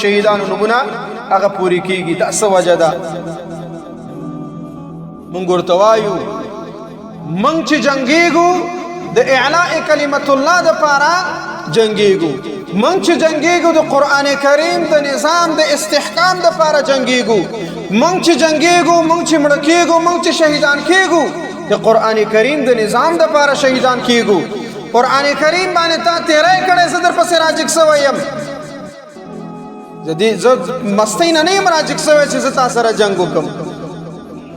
شهیدانو نمونه هغه پوری کیږي دا څه وجه ده مونږ ورته وایو مونږ چې جنګیږو د اعلاء کلمت الله د پاره جنګیږو مونږ چې جنګیږو د قران کریم د نظام د استحکام د پاره جنګیږو مونږ چې جنګیږو مونږ چې مړ کیږو مونږ چې شهیدان کیږو د قران کریم د نظام د پاره شهیدان کیږو قران کریم باندې تا تیرې کړه صدر پس راجک سویم زدي زد مستین نه مراجک سوي چې زتا سره جنگ وکم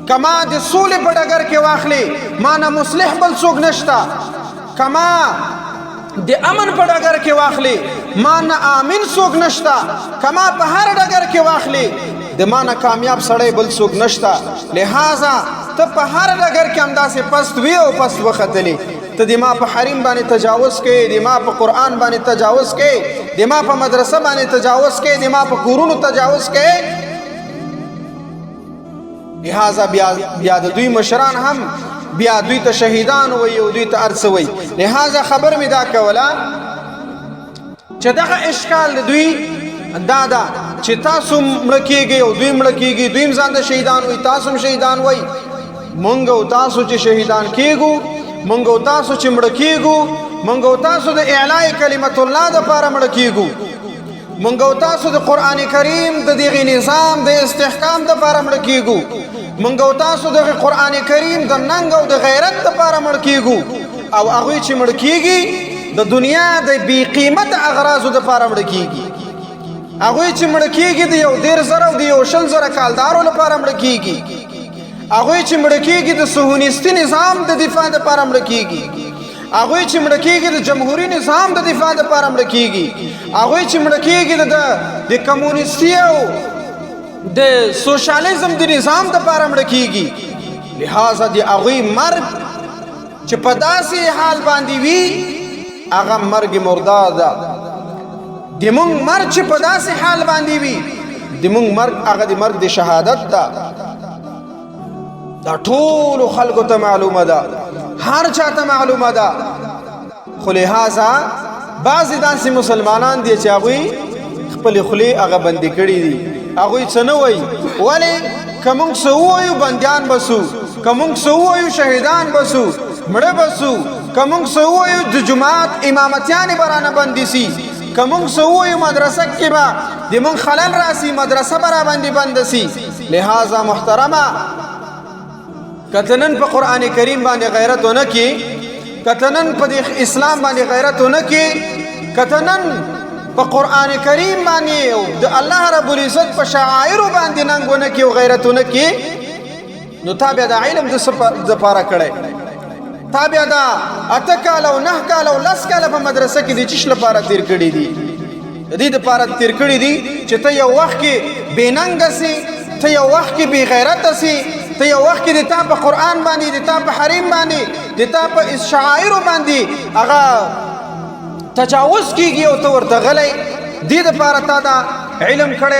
کما د صلح په ډګر کې واخلي معنا مصلح بل څوک نشتا کما د امن په ډګر کې واخلي معنا امن څوک نشتا کما په هر ډګر کې واخلي د معنا کامیاب سړی بل څوک نشتا لہذا ته په هر ډګر کې همداسې پست وی او پست وختلی ته د ما په حریم باندې تجاوز کې د ما په قران باندې تجاوز کې د ما په مدرسه باندې تجاوز کې د ما په کورونو تجاوز کې لہذا بیا د دوی مشران هم بیا دوی ته شهیدان وي او دوی ته ارسوي لہذا خبر می دا کولا چې دغه اشکال دوی دادا چې تاسو مړکیږي او دوی مړکیږي دوی ځان د شهیدان وي تاسو شهیدان وي مونږ او تاسو چې شهیدان کیږو مونږ او تاسو چې مړ کیږو مونږ او تاسو د اعلاء کلمت الله د پاره مړ کیږو مونږ او تاسو د قران کریم د دغه نظام د استحکام د پاره مړ کیږو مونږ او تاسو د قران کریم د ننګ او د غیرت د پاره مړ کیږو او هغه چې مړ کیږي د دنیا د بی قیمت اغراض د پاره مړ کیږي هغه چې مړ کیږي د یو ډیر زره او د یو شل زره کالدارو لپاره مړ کیږي هغه چې مړ کیږي د صهیونیستی نظام د دفاع لپاره مړ کیږي هغه چې مړ کیږي د جمهوریت نظام د دفاع لپاره مړ کیږي هغه چې مړ کیږي د کمونیستی او د سوشلیزم د نظام لپاره مړ کیږي لہذا د هغه مرګ چې په داسې حال باندې وي هغه مرګ مردار ده د مونږ مرګ چې په داسې حال باندې وي د مونږ مرګ هغه د مرګ د شهادت ده دا ټول خلکو ته معلومه ده هر چاته معلومه ده خو لہذا بعض داسې مسلمانان دي چې هغه خپل خلی هغه بندي کړی دي هغه څه نه وای ولی کوم څه وایو بنديان بسو کوم څه وایو شهیدان بسو مړه بسو کوم څه وایو د جماعت امامتیان برانه بندي سي کوم څه وایو مدرسه کې با د مون خلل راسي مدرسه برا باندې بند سي لہذا محترمه کتنن په قران کریم باندې غیرت ونه کی کتنن په اسلام باندې غیرت ونه کی کتنن په قران کریم باندې د الله رب العزت په شعائر باندې ننګ ونه کی او غیرت ونه کی نو تابع د علم د پاره کړي تابع دا اتکال او نه کال او لس کال په مدرسه کې د چش لپاره تیر کړي دي د دې لپاره تیر کړي دي چې ته یو وخت کې بیننګ سي ته یو وخت کې بی غیرت سي ته یو وخت کې د تا په قران باندې د تا په حریم باندې د تا په شعائر باندې هغه تجاوز کیږي او ته ورته غلې دې لپاره تا دا علم کړي